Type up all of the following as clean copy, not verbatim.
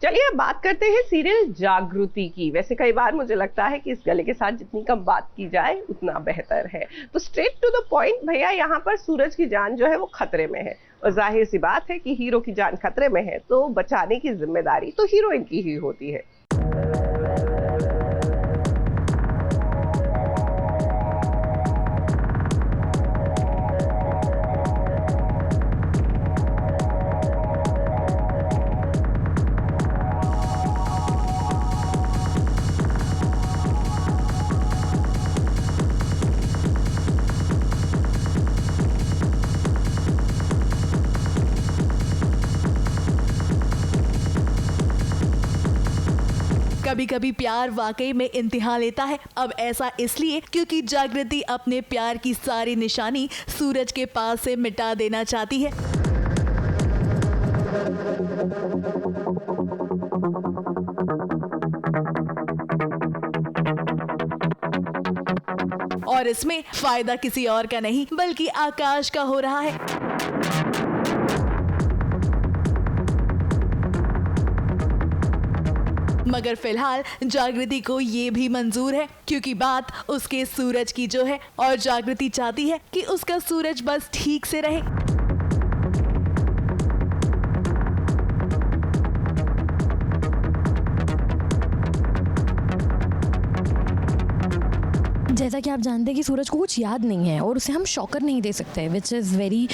चलिए अब बात करते हैं सीरियल जागृति की। वैसे कई बार मुझे लगता है कि इस गले के साथ जितनी कम बात की जाए उतना बेहतर है। तो स्ट्रेट टू द पॉइंट भैया, यहाँ पर सूरज की जान जो है वो खतरे में है और जाहिर सी बात है कि हीरो की जान खतरे में है तो बचाने की जिम्मेदारी तो हीरोइन की ही होती है। कभी कभी प्यार वाकई में इंतहा लेता है। अब ऐसा इसलिए क्योंकि जागृति अपने प्यार की सारी निशानी सूरज के पास से मिटा देना चाहती है। और इसमें फायदा किसी और का नहीं बल्कि आकाश का हो रहा है। मगर फिलहाल जागृति को ये भी मंजूर है क्योंकि बात उसके सूरज की जो है और जागृति चाहती है कि उसका सूरज बस ठीक से रहे। जैसा कि आप जानते हैं कि सूरज को कुछ याद नहीं है और उसे हम शॉकर नहीं दे सकते, which is very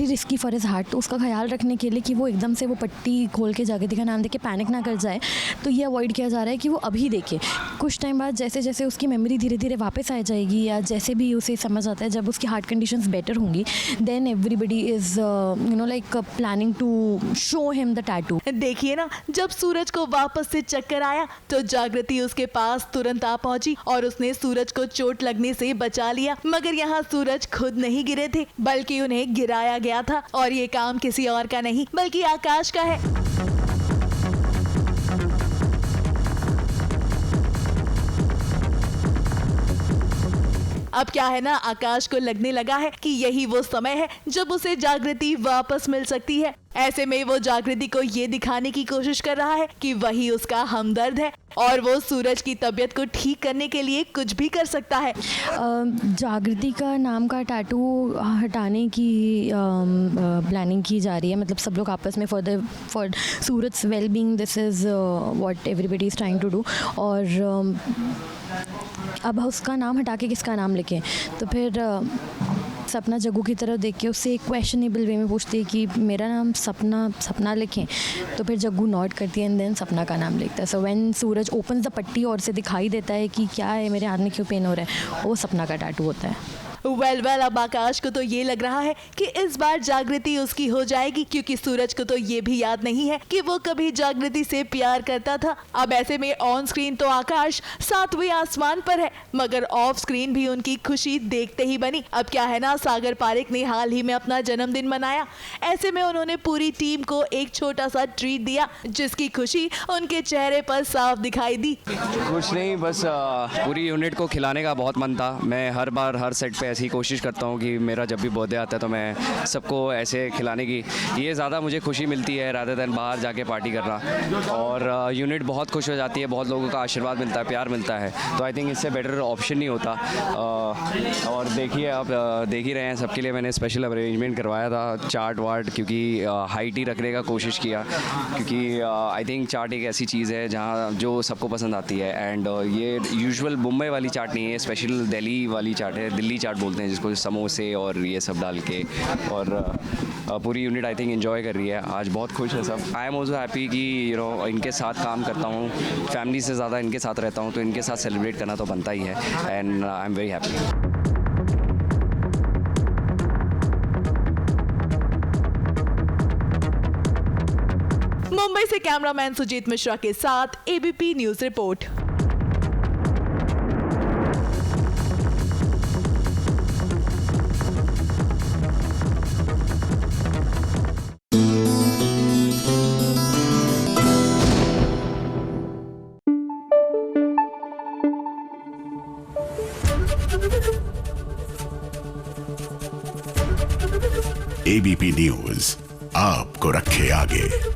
risky for his heart. तो उसका ख्याल रखने के लिए कि वो एकदम से वो पट्टी खोल के जागृति का नाम देके पैनिक ना कर जाए, तो ये अवॉइड किया जा रहा है कि वो अभी देखे। कुछ टाइम बाद जैसे जैसे उसकी मेमोरी धीरे धीरे वापस आ जाएगी या जैसे भी उसे समझ आता है, जब उसकी हार्ट कंडीशंस बेटर होंगी, then everybody is like planning to show him the tattoo. देखिए ना, जब सूरज को वापस से चक्कर आया तो जागृति उसके पास तुरंत आ पहुंची और उसने सूरज को चोट लगने से बचा लिया। मगर यहाँ सूरज खुद नहीं गिरे थे बल्कि उन्हें गिराया गया था और ये काम किसी और का नहीं बल्कि आकाश का है। अब क्या है ना, आकाश को लगने लगा है कि यही वो समय है जब उसे जागृति वापस मिल सकती है। ऐसे में वो जागृति को ये दिखाने की कोशिश कर रहा है कि वही उसका हमदर्द है और वो सूरज की तबीयत को ठीक करने के लिए कुछ भी कर सकता है। जागृति का नाम का टैटू हटाने की प्लानिंग की जा रही है। मतलब सब लोग आपस में for Suraj well being, this is what everybody is trying to do. और अब उसका नाम हटा के किसका नाम लिखें, तो फिर सपना जग्गू की तरफ देख के उससे एक क्वेश्चनेबल वे में पूछती है कि मेरा नाम सपना लिखें, तो फिर जग्गू नॉट करती है एंड देन सपना का नाम लिखता है। So when Suraj opens the पट्टी और से दिखाई देता है कि क्या है, मेरे हाथ में क्यों पेन हो रहा है, वो सपना का टैटू होता है। वेल अब आकाश को तो ये लग रहा है कि इस बार जागृति उसकी हो जाएगी क्योंकि सूरज को तो ये भी याद नहीं है कि वो कभी जागृति से प्यार करता था। अब ऐसे में ऑन स्क्रीन तो आकाश 7वें आसमान पर है मगर ऑफ स्क्रीन भी उनकी खुशी देखते ही बनी। अब क्या है ना, सागर पारेख ने हाल ही में अपना जन्मदिन मनाया। ऐसे में उन्होंने पूरी टीम को एक छोटा सा ट्रीट दिया जिसकी खुशी उनके चेहरे पर साफ दिखाई दी। कुछ नहीं, बस पूरी यूनिट को खिलाने का बहुत मन था। मैं हर बार हर सेट पे ऐसी कोशिश करता हूँ कि मेरा जब भी बर्थडे आता है तो मैं सबको ऐसे खिलाने की, ये ज़्यादा मुझे खुशी मिलती है रादर देन बाहर जाके पार्टी करना। और यूनिट बहुत खुश हो जाती है, बहुत लोगों का आशीर्वाद मिलता है, प्यार मिलता है, तो आई थिंक इससे बेटर ऑप्शन नहीं होता। और देखिए, आप देख ही रहे हैं, सबके लिए मैंने स्पेशल अरेंजमेंट करवाया था, चार्ट वार्ट, क्योंकि हाइट ही रखने का कोशिश किया क्योंकि आई थिंक चाट एक ऐसी चीज़ है जहाँ जो सबको पसंद आती है। एंड ये यूजुअल मुंबई वाली चाट नहीं है, स्पेशल दिल्ली वाली चाट है, दिल्ली चाट बोलते हैं जिसको, समोसे और ये सब डाल के। और पूरी यूनिट आई थिंक एंजॉय कर रही है, आज बहुत खुश है सब। आई एम ऑल्सो हैप्पी कि इनके साथ काम करता हूँ, फैमिली से ज़्यादा इनके साथ रहता हूँ, तो इनके साथ सेलिब्रेट करना तो बनता ही है। And I am very happy. Mumbai से कैमरामैन सुजीत मिश्रा के साथ ABP news report. ABP news आपको रखे आगे।